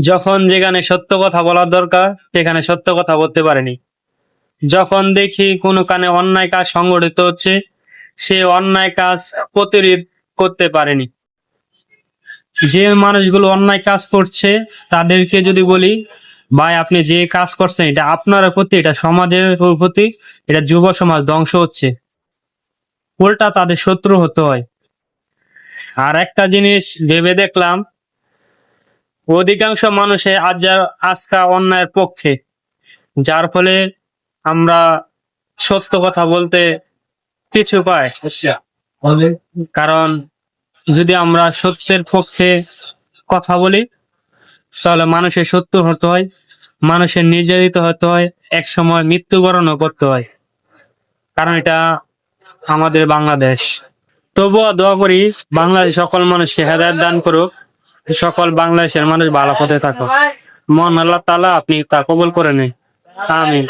যখন যেখানে সত্য কথা বলার দরকার সেখানে সত্য কথা বলতে পারেনি। যখন দেখি কোনো কানে অন্যায় কাজ সংগঠিত হচ্ছে, সে অন্যায় কাজ প্রতিরোধ করতে পারেনি। যে মানুষগুলো অন্যায় কাজ করছে তাদেরকে যদি বলি, ভাই আপনি যে কাজ করছেন এটা আপনার প্রতি, এটা সমাজের প্রতি, এটা যুব সমাজ ধ্বংস হচ্ছে, উল্টা তাদের শত্রু হতে হয়। আর একটা জিনিস ভেবে দেখলাম, অধিকাংশ মানুষে আজকা অন্যায়ের পক্ষে, যার ফলে আমরা সত্য কথা বলতে পিছু পাই। কারণ যদি আমরা সত্যের পক্ষে কথা বলি তাহলে মানুষের শত্রু হতে হয়, মানুষের নির্যাতিত হতে হয়, এক সময় মৃত্যুবরণও করতে হয়। কারণ এটা আমাদের বাংলাদেশ। তবুও দোয়া করি বাংলাদেশ সকল মানুষকে হেদায়েত দান করুক, সকল বাংলাদেশের মানুষ ভালো পথে থাকুক। মহান আল্লাহ তাআলা আপনি তা কবুল করে নিন। আমিন।